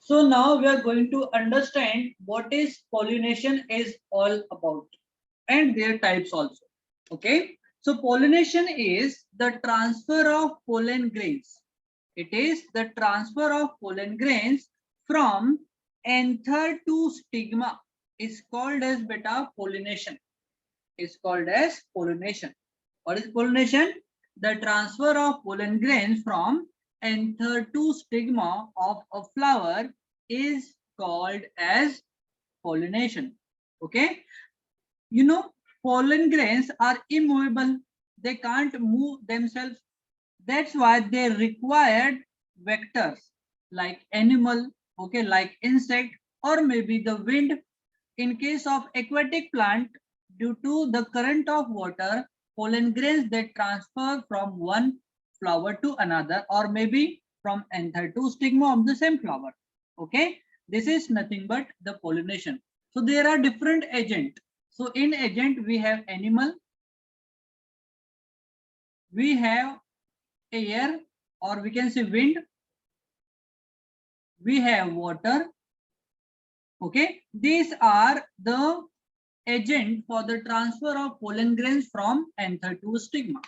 So now we are going to understand what is pollination is all about and their types also. Okay. So pollination is the transfer of pollen grains. It is the transfer of pollen grains from anther to stigma is called as beta pollination. Is called as pollination. What is pollination? The transfer of pollen grains from anther to stigma of a flower is called as pollination. Okay. You know, pollen grains are immovable. They can't move themselves. That's why they required vectors like animal, okay, like insect, or maybe the wind. In case of aquatic plant, due to the current of water, pollen grains they transfer from one flower to another, or maybe from anther to stigma of the same flower. Okay, this is nothing but the pollination. So there are different agents. So in agent we have animal, we have air, or we can say wind, we have water. Okay, these are the agent for the transfer of pollen grains from anther to stigma.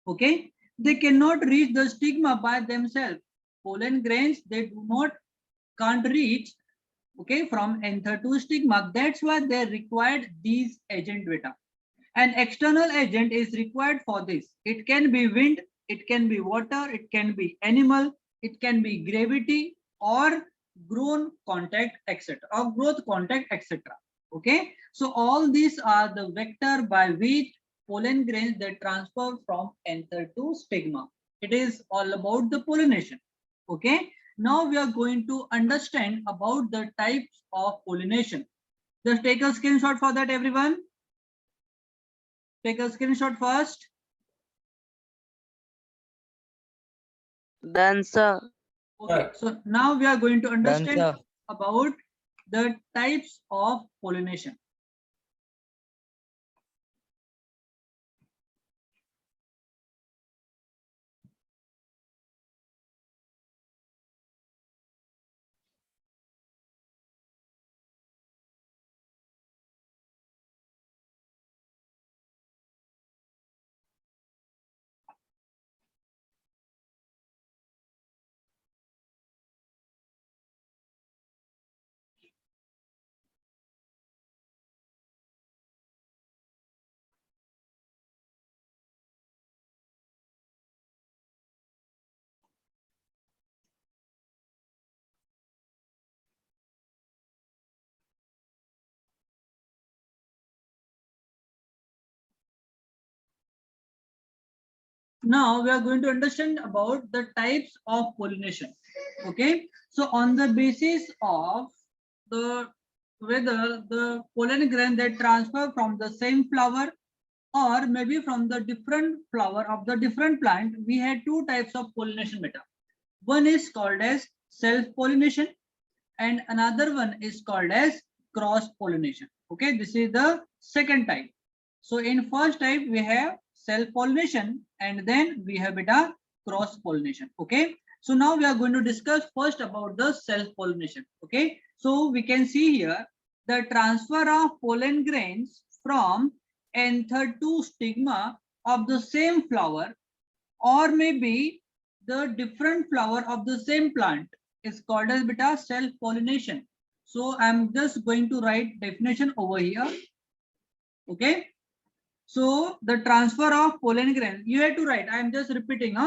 Okay, they cannot reach the stigma by themselves. Pollen grains they do not can't reach, okay, from anther to stigma. That's why they required these agent beta. An external agent is required for this. It can be wind, it can be water, it can be animal, it can be gravity or grown contact, etc. or growth contact, etc. Okay, so all these are the vector by which pollen grains they transfer from anther to stigma. It is all about the pollination. Okay, now we are going to understand about the types of pollination. Just take a screenshot for that, everyone. Take a screenshot first. Done, sir. Okay, so now we are going to Done, understand sir. about the types of pollination. Now we are going to understand about the types of pollination. Okay, so on the basis of the whether the pollen grain that transfer from the same flower or maybe from the different flower of the different plant, we had two types of pollination beta. One is called as self-pollination and another one is called as cross-pollination. Okay, this is the second type. So in first type we have self-pollination and then we have beta cross-pollination. Okay, so now we are going to discuss first about the self-pollination. Okay, so we can see here the transfer of pollen grains from anther to stigma of the same flower or maybe the different flower of the same plant is called as beta self-pollination. So I'm just going to write definition over here. Okay. So the transfer of pollen grains, you have to write, I'm just repeating,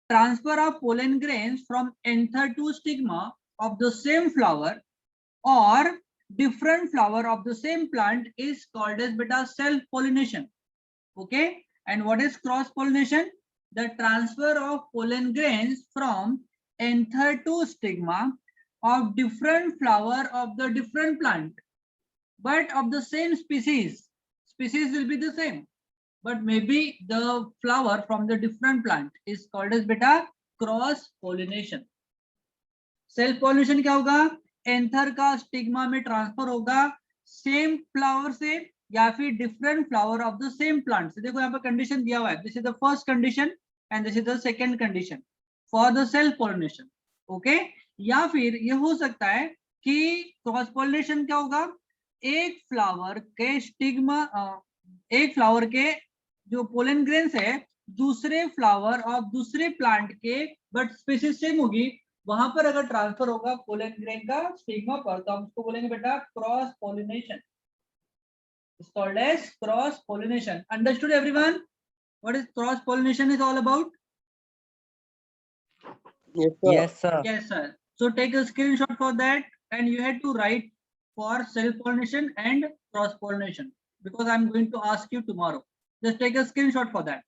transfer of pollen grains from anther to stigma of the same flower or different flower of the same plant is called as beta self-pollination. Okay. And what is cross-pollination? The transfer of pollen grains from anther to stigma of different flower of the different plant, but of the same species. Species will be the same, but maybe the flower from the different plant is called as beta cross-pollination. Self-pollination क्या होगा? Anther का stigma में transfer होगा same flower से या फिर different flower of the same plant से. देखो यहाँ पर कंडीशन दिया हुआ है. This is the first condition and this is the second condition for the self pollination. Okay, या फिर ये हो सकता है कि क्रॉस पॉलिनेशन क्या होगा, एक फ्लावर के स्टिग्मा, एक फ्लावर के जो पोलन ग्रेन्स है दूसरे फ्लावर और दूसरे प्लांट के बट स्पीसीज सेम होगी, वहां पर अगर ट्रांसफर होगा पोलन ग्रेन का स्टिग्मा पर, तो हम उसको बोलेंगे बेटा cross pollination, it's called as cross pollination. Understood everyone what is cross pollination is all about? Yes, sir. Yes sir, so take a screenshot for that and you have to write for self pollination and cross pollination because I'm going to ask you tomorrow. Just take a screenshot for that.